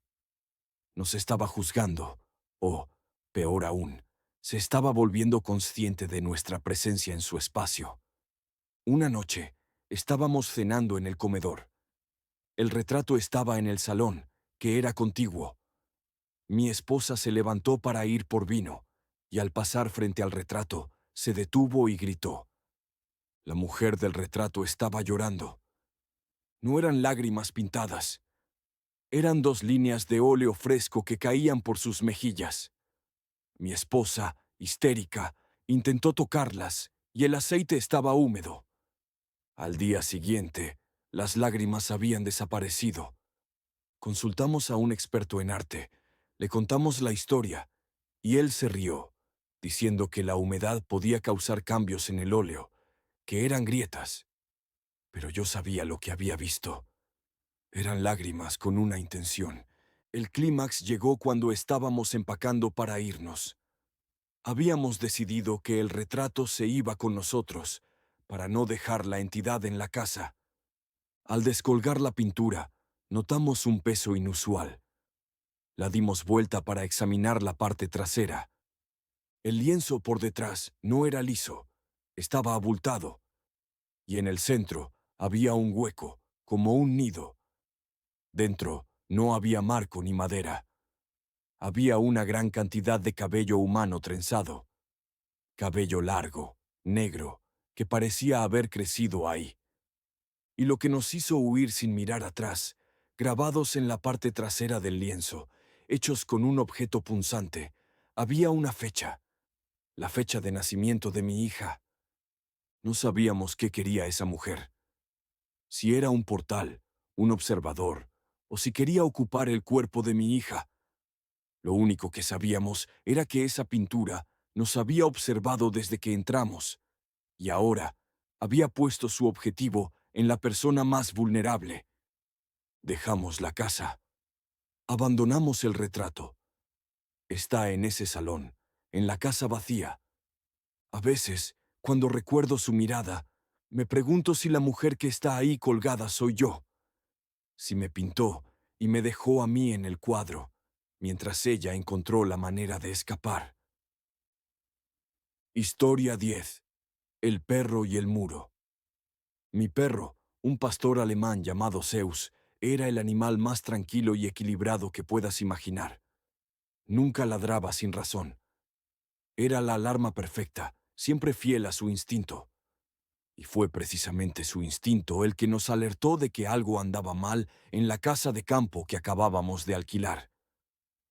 Nos estaba juzgando, o, peor aún, se estaba volviendo consciente de nuestra presencia en su espacio. Una noche, estábamos cenando en el comedor. El retrato estaba en el salón, que era contiguo. Mi esposa se levantó para ir por vino, y al pasar frente al retrato, se detuvo y gritó. La mujer del retrato estaba llorando. No eran lágrimas pintadas. Eran 2 líneas de óleo fresco que caían por sus mejillas. Mi esposa, histérica, intentó tocarlas, y el aceite estaba húmedo. Al día siguiente, las lágrimas habían desaparecido. Consultamos a un experto en arte, le contamos la historia, y él se rió, diciendo que la humedad podía causar cambios en el óleo, que eran grietas. Pero yo sabía lo que había visto. Eran lágrimas con una intención. El clímax llegó cuando estábamos empacando para irnos. Habíamos decidido que el retrato se iba con nosotros, para no dejar la entidad en la casa. Al descolgar la pintura, notamos un peso inusual. La dimos vuelta para examinar la parte trasera. El lienzo por detrás no era liso, estaba abultado, y en el centro había un hueco, como un nido. Dentro no había marco ni madera. Había una gran cantidad de cabello humano trenzado. Cabello largo, negro, que parecía haber crecido ahí. Y lo que nos hizo huir sin mirar atrás, grabados en la parte trasera del lienzo, hechos con un objeto punzante, había una fecha, la fecha de nacimiento de mi hija. No sabíamos qué quería esa mujer. Si era un portal, un observador, o si quería ocupar el cuerpo de mi hija. Lo único que sabíamos era que esa pintura nos había observado desde que entramos, y ahora había puesto su objetivo en la persona más vulnerable. Dejamos la casa. Abandonamos el retrato. Está en ese salón, en la casa vacía. A veces, cuando recuerdo su mirada, me pregunto si la mujer que está ahí colgada soy yo. Si me pintó y me dejó a mí en el cuadro, mientras ella encontró la manera de escapar. Historia 10. El perro y el muro. Mi perro, un pastor alemán llamado Zeus, era el animal más tranquilo y equilibrado que puedas imaginar. Nunca ladraba sin razón. Era la alarma perfecta, siempre fiel a su instinto. Y fue precisamente su instinto el que nos alertó de que algo andaba mal en la casa de campo que acabábamos de alquilar.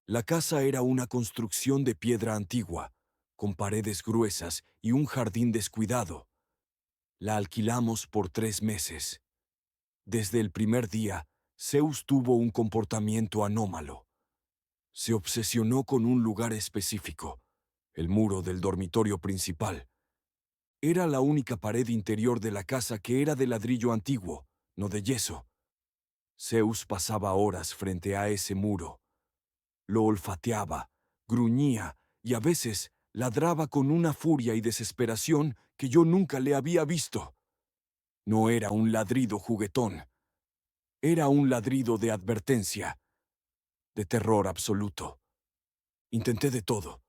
La casa era una construcción de piedra antigua, con paredes gruesas y un jardín descuidado. La alquilamos por 3 meses. Desde el primer día, Zeus tuvo un comportamiento anómalo. Se obsesionó con un lugar específico, el muro del dormitorio principal. Era la única pared interior de la casa que era de ladrillo antiguo, no de yeso. Zeus pasaba horas frente a ese muro. Lo olfateaba, gruñía y a veces ladraba con una furia y desesperación que yo nunca le había visto. No era un ladrido juguetón, era un ladrido de advertencia, de terror absoluto. Intenté de todo.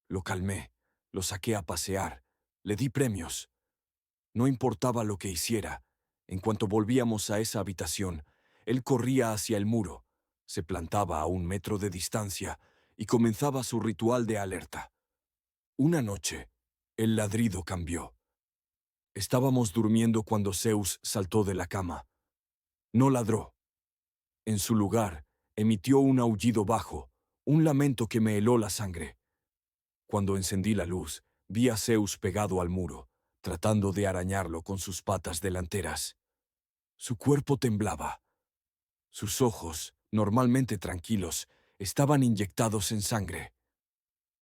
Lo calmé, lo saqué a pasear, le di premios. No importaba lo que hiciera. En cuanto volvíamos a esa habitación, él corría hacia el muro, se plantaba a 1 metro de distancia y comenzaba su ritual de alerta. Una noche, el ladrido cambió. Estábamos durmiendo cuando Zeus saltó de la cama. No ladró. En su lugar, emitió un aullido bajo, un lamento que me heló la sangre. Cuando encendí la luz, vi a Zeus pegado al muro, tratando de arañarlo con sus patas delanteras. Su cuerpo temblaba. Sus ojos, normalmente tranquilos, estaban inyectados en sangre.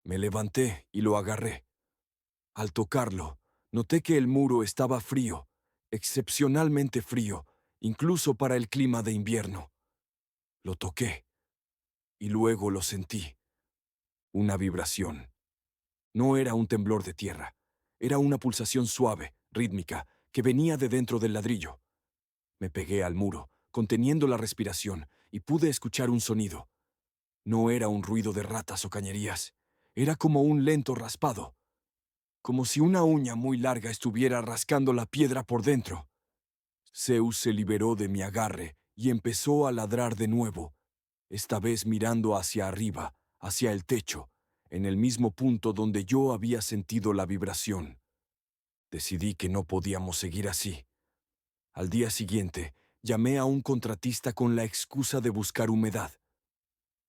Me levanté y lo agarré. Al tocarlo, noté que el muro estaba frío, excepcionalmente frío, incluso para el clima de invierno. Lo toqué y luego lo sentí. Una vibración. No era un temblor de tierra. Era una pulsación suave, rítmica, que venía de dentro del ladrillo. Me pegué al muro, conteniendo la respiración, y pude escuchar un sonido. No era un ruido de ratas o cañerías. Era como un lento raspado, como si una uña muy larga estuviera rascando la piedra por dentro. Zeus se liberó de mi agarre y empezó a ladrar de nuevo, esta vez mirando hacia arriba, hacia el techo, en el mismo punto donde yo había sentido la vibración. Decidí que no podíamos seguir así. Al día siguiente, llamé a un contratista con la excusa de buscar humedad.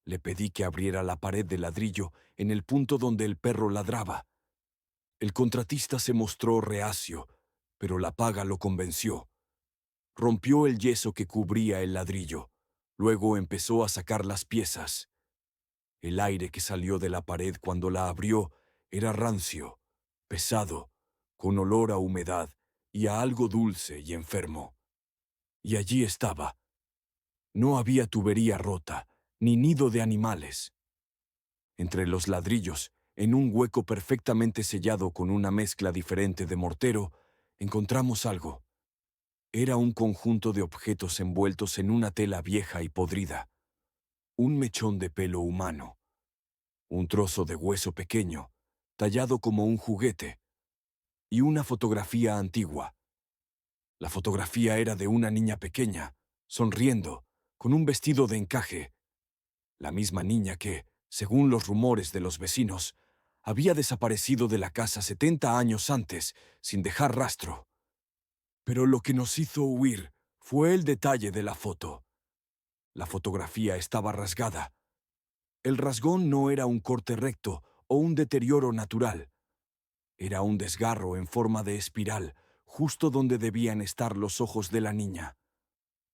Le pedí que abriera la pared de ladrillo en el punto donde el perro ladraba. El contratista se mostró reacio, pero la paga lo convenció. Rompió el yeso que cubría el ladrillo. Luego empezó a sacar las piezas. El aire que salió de la pared cuando la abrió era rancio, pesado, con olor a humedad y a algo dulce y enfermo. Y allí estaba. No había tubería rota, ni nido de animales. Entre los ladrillos, en un hueco perfectamente sellado con una mezcla diferente de mortero, encontramos algo. Era un conjunto de objetos envueltos en una tela vieja y podrida. Un mechón de pelo humano. Un trozo de hueso pequeño, tallado como un juguete. Y una fotografía antigua. La fotografía era de una niña pequeña, sonriendo, con un vestido de encaje. La misma niña que, según los rumores de los vecinos, había desaparecido de la casa 70 años antes, sin dejar rastro. Pero lo que nos hizo huir fue el detalle de la foto. La fotografía estaba rasgada. El rasgón no era un corte recto o un deterioro natural. Era un desgarro en forma de espiral, justo donde debían estar los ojos de la niña.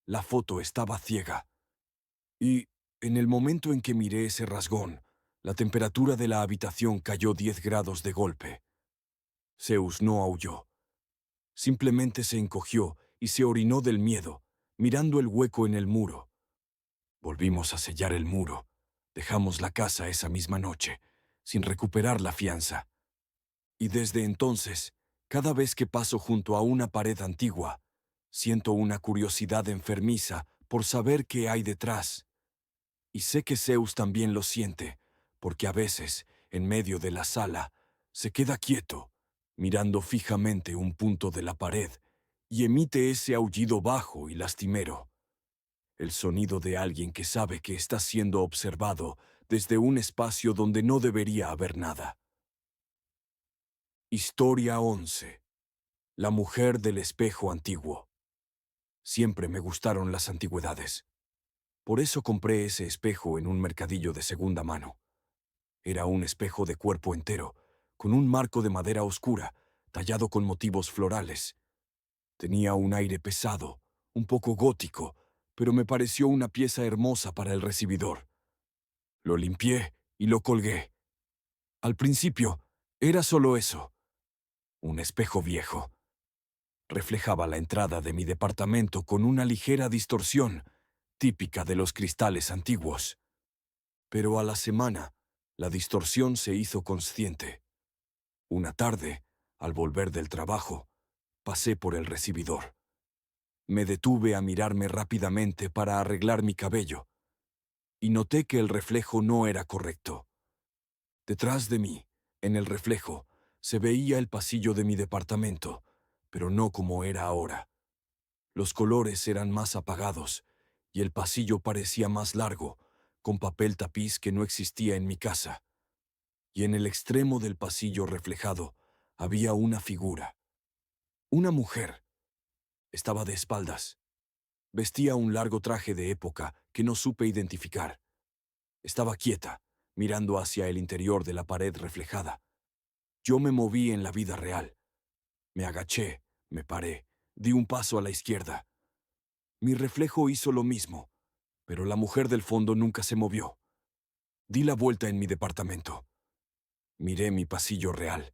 La foto estaba ciega. Y, en el momento en que miré ese rasgón, la temperatura de la habitación cayó 10 grados de golpe. Zeus no aulló. Simplemente se encogió y se orinó del miedo, mirando el hueco en el muro. Volvimos a sellar el muro. Dejamos la casa esa misma noche, sin recuperar la fianza. Y desde entonces, cada vez que paso junto a una pared antigua, siento una curiosidad enfermiza por saber qué hay detrás. Y sé que Zeus también lo siente, porque a veces, en medio de la sala, se queda quieto, mirando fijamente un punto de la pared, y emite ese aullido bajo y lastimero. El sonido de alguien que sabe que está siendo observado desde un espacio donde no debería haber nada. Historia 11. La mujer del espejo antiguo. Siempre me gustaron las antigüedades. Por eso compré ese espejo en un mercadillo de segunda mano. Era un espejo de cuerpo entero, con un marco de madera oscura, tallado con motivos florales. Tenía un aire pesado, un poco gótico, pero me pareció una pieza hermosa para el recibidor. Lo limpié y lo colgué. Al principio, era solo eso. Un espejo viejo. Reflejaba la entrada de mi departamento con una ligera distorsión, típica de los cristales antiguos. Pero a la semana, la distorsión se hizo consciente. Una tarde, al volver del trabajo, pasé por el recibidor. Me detuve a mirarme rápidamente para arreglar mi cabello, y noté que el reflejo no era correcto. Detrás de mí, en el reflejo, se veía el pasillo de mi departamento, pero no como era ahora. Los colores eran más apagados, y el pasillo parecía más largo, con papel tapiz que no existía en mi casa. Y en el extremo del pasillo reflejado había una figura. Una mujer. Estaba de espaldas. Vestía un largo traje de época que no supe identificar. Estaba quieta, mirando hacia el interior de la pared reflejada. Yo me moví en la vida real. Me agaché, me paré, di un paso a la izquierda. Mi reflejo hizo lo mismo, pero la mujer del fondo nunca se movió. Di la vuelta en mi departamento. Miré mi pasillo real.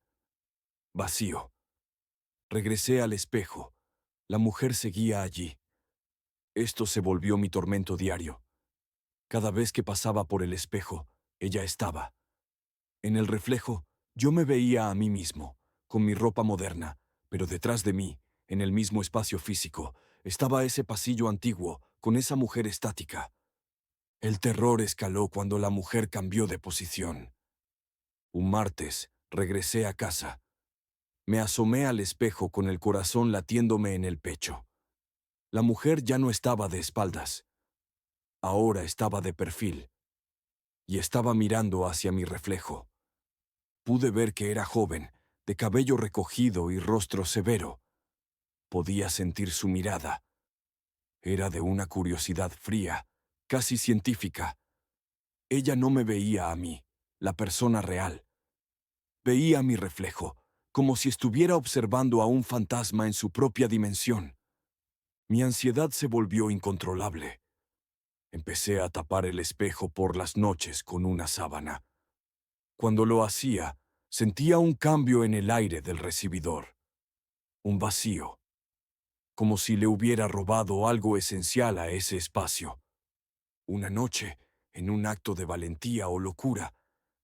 Vacío. Regresé al espejo. La mujer seguía allí. Esto se volvió mi tormento diario. Cada vez que pasaba por el espejo, ella estaba. En el reflejo, yo me veía a mí mismo, con mi ropa moderna, pero detrás de mí, en el mismo espacio físico, estaba ese pasillo antiguo, con esa mujer estática. El terror escaló cuando la mujer cambió de posición. Un martes, regresé a casa. Me asomé al espejo con el corazón latiéndome en el pecho. La mujer ya no estaba de espaldas. Ahora estaba de perfil. Y estaba mirando hacia mi reflejo. Pude ver que era joven, de cabello recogido y rostro severo. Podía sentir su mirada. Era de una curiosidad fría, casi científica. Ella no me veía a mí, la persona real. Veía mi reflejo, como si estuviera observando a un fantasma en su propia dimensión. Mi ansiedad se volvió incontrolable. Empecé a tapar el espejo por las noches con una sábana. Cuando lo hacía, sentía un cambio en el aire del recibidor. Un vacío. Como si le hubiera robado algo esencial a ese espacio. Una noche, en un acto de valentía o locura,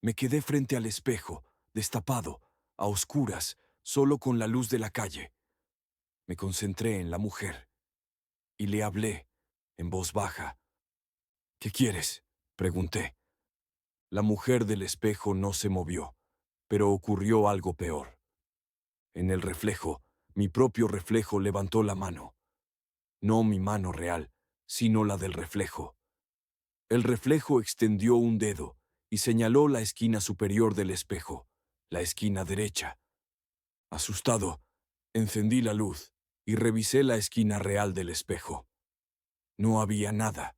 me quedé frente al espejo, destapado, a oscuras, solo con la luz de la calle. Me concentré en la mujer y le hablé, en voz baja. ¿Qué quieres?, pregunté. La mujer del espejo no se movió, pero ocurrió algo peor. En el reflejo, mi propio reflejo levantó la mano. No mi mano real, sino la del reflejo. El reflejo extendió un dedo y señaló la esquina superior del espejo, la esquina derecha. Asustado, encendí la luz y revisé la esquina real del espejo. No había nada.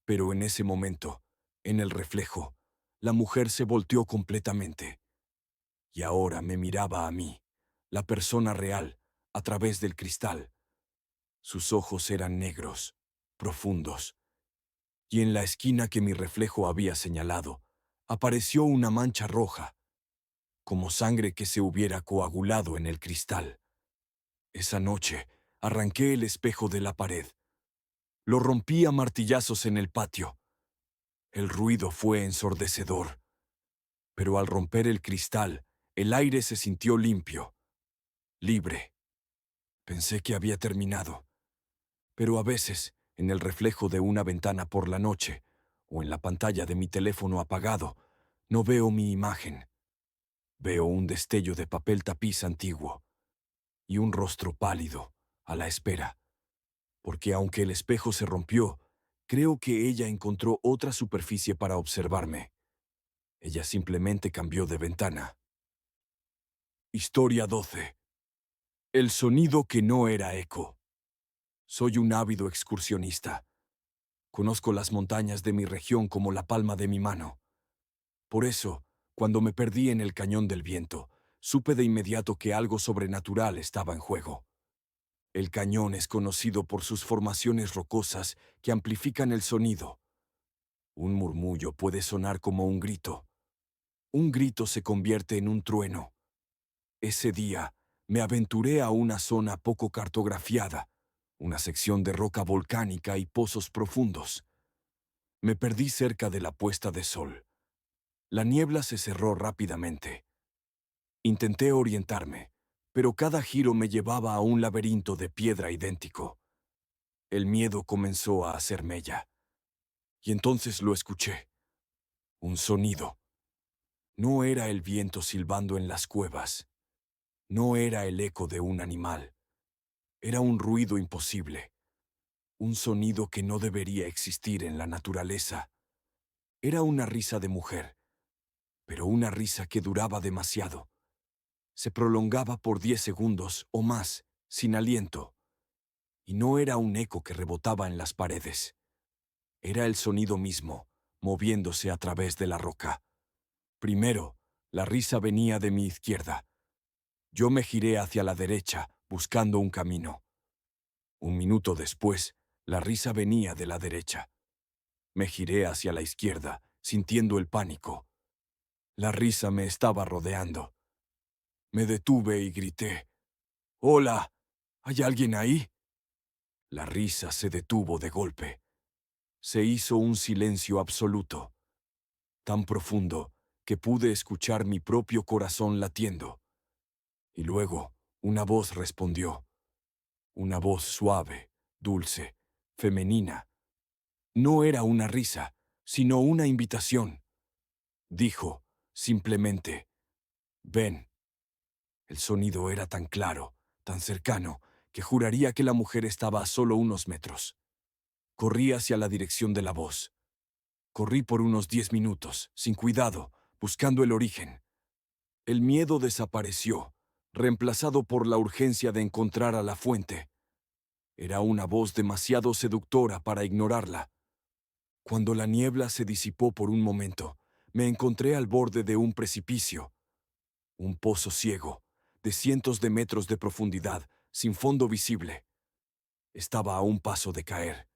Pero en ese momento, en el reflejo, la mujer se volteó completamente. Y ahora me miraba a mí, la persona real, a través del cristal. Sus ojos eran negros, profundos. Y en la esquina que mi reflejo había señalado, apareció una mancha roja, como sangre que se hubiera coagulado en el cristal. Esa noche, arranqué el espejo de la pared. Lo rompí a martillazos en el patio. El ruido fue ensordecedor. Pero al romper el cristal, el aire se sintió limpio, libre. Pensé que había terminado. Pero a veces, en el reflejo de una ventana por la noche, o en la pantalla de mi teléfono apagado, no veo mi imagen. Veo un destello de papel tapiz antiguo y un rostro pálido, a la espera. Porque aunque el espejo se rompió, creo que ella encontró otra superficie para observarme. Ella simplemente cambió de ventana. Historia 12. El sonido que no era eco. Soy un ávido excursionista. Conozco las montañas de mi región como la palma de mi mano. Por eso, cuando me perdí en el Cañón del Viento, supe de inmediato que algo sobrenatural estaba en juego. El cañón es conocido por sus formaciones rocosas que amplifican el sonido. Un murmullo puede sonar como un grito. Un grito se convierte en un trueno. Ese día, me aventuré a una zona poco cartografiada, una sección de roca volcánica y pozos profundos. Me perdí cerca de la puesta de sol. La niebla se cerró rápidamente. Intenté orientarme, pero cada giro me llevaba a un laberinto de piedra idéntico. El miedo comenzó a hacer mella. Y entonces lo escuché. Un sonido. No era el viento silbando en las cuevas. No era el eco de un animal. Era un ruido imposible. Un sonido que no debería existir en la naturaleza. Era una risa de mujer, pero una risa que duraba demasiado. Se prolongaba por 10 segundos o más, sin aliento. Y no era un eco que rebotaba en las paredes. Era el sonido mismo, moviéndose a través de la roca. Primero, la risa venía de mi izquierda. Yo me giré hacia la derecha, buscando un camino. Un minuto después, la risa venía de la derecha. Me giré hacia la izquierda, sintiendo el pánico. La risa me estaba rodeando. Me detuve y grité: «¡Hola! ¿Hay alguien ahí?». La risa se detuvo de golpe. Se hizo un silencio absoluto, tan profundo que pude escuchar mi propio corazón latiendo. Y luego, una voz respondió. Una voz suave, dulce, femenina. No era una risa, sino una invitación. Dijo, simplemente: «Ven». El sonido era tan claro, tan cercano, que juraría que la mujer estaba a solo unos metros. Corrí hacia la dirección de la voz. Corrí por unos 10 minutos, sin cuidado, buscando el origen. El miedo desapareció, reemplazado por la urgencia de encontrar a la fuente. Era una voz demasiado seductora para ignorarla. Cuando la niebla se disipó por un momento, me encontré al borde de un precipicio. Un pozo ciego, de cientos de metros de profundidad, sin fondo visible. Estaba a un paso de caer.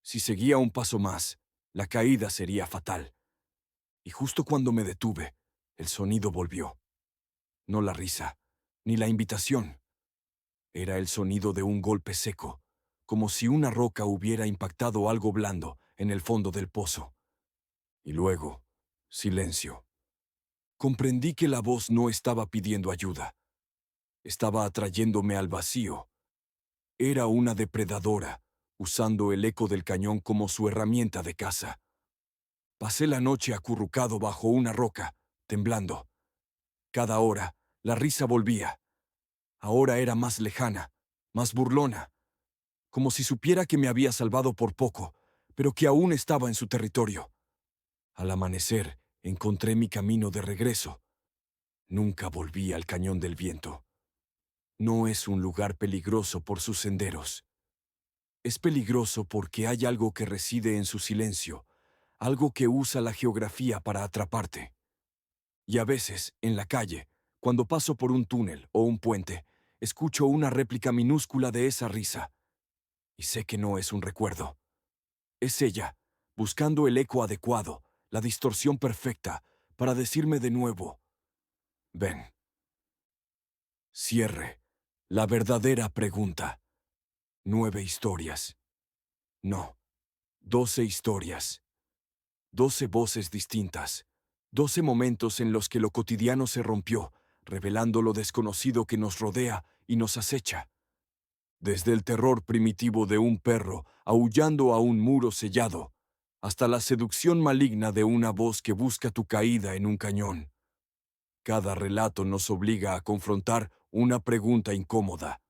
Si seguía un paso más, la caída sería fatal. Y justo cuando me detuve, el sonido volvió. No la risa, ni la invitación. Era el sonido de un golpe seco, como si una roca hubiera impactado algo blando en el fondo del pozo. Y luego, silencio. Comprendí que la voz no estaba pidiendo ayuda. Estaba atrayéndome al vacío. Era una depredadora, usando el eco del cañón como su herramienta de caza. Pasé la noche acurrucado bajo una roca, temblando. Cada hora, la risa volvía. Ahora era más lejana, más burlona, como si supiera que me había salvado por poco, pero que aún estaba en su territorio. Al amanecer, encontré mi camino de regreso. Nunca volví al Cañón del Viento. No es un lugar peligroso por sus senderos. Es peligroso porque hay algo que reside en su silencio, algo que usa la geografía para atraparte. Y a veces, en la calle, cuando paso por un túnel o un puente, escucho una réplica minúscula de esa risa. Y sé que no es un recuerdo. Es ella, buscando el eco adecuado, la distorsión perfecta, para decirme de nuevo: «Ven». Cierre. La verdadera pregunta. 9 historias. No. 12 historias. 12 voces distintas. 12 momentos en los que lo cotidiano se rompió, revelando lo desconocido que nos rodea y nos acecha. Desde el terror primitivo de un perro aullando a un muro sellado, hasta la seducción maligna de una voz que busca tu caída en un cañón. Cada relato nos obliga a confrontar una pregunta incómoda.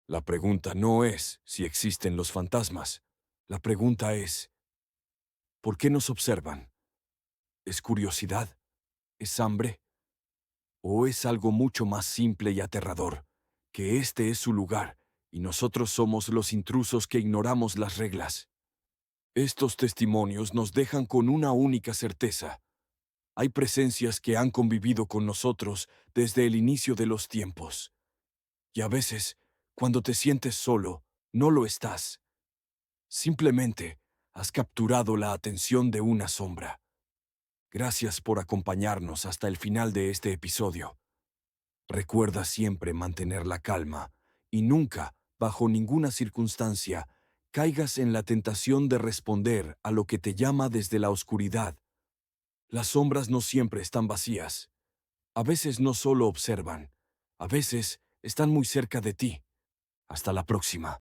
La pregunta no es si existen los fantasmas. La pregunta es: ¿por qué nos observan? ¿Es curiosidad? ¿Es hambre? ¿O es algo mucho más simple y aterrador, que este es su lugar y nosotros somos los intrusos que ignoramos las reglas? Estos testimonios nos dejan con una única certeza. Hay presencias que han convivido con nosotros desde el inicio de los tiempos. Y a veces, cuando te sientes solo, no lo estás. Simplemente has capturado la atención de una sombra. Gracias por acompañarnos hasta el final de este episodio. Recuerda siempre mantener la calma y nunca, bajo ninguna circunstancia, caigas en la tentación de responder a lo que te llama desde la oscuridad. Las sombras no siempre están vacías. A veces no solo observan, a veces están muy cerca de ti. Hasta la próxima.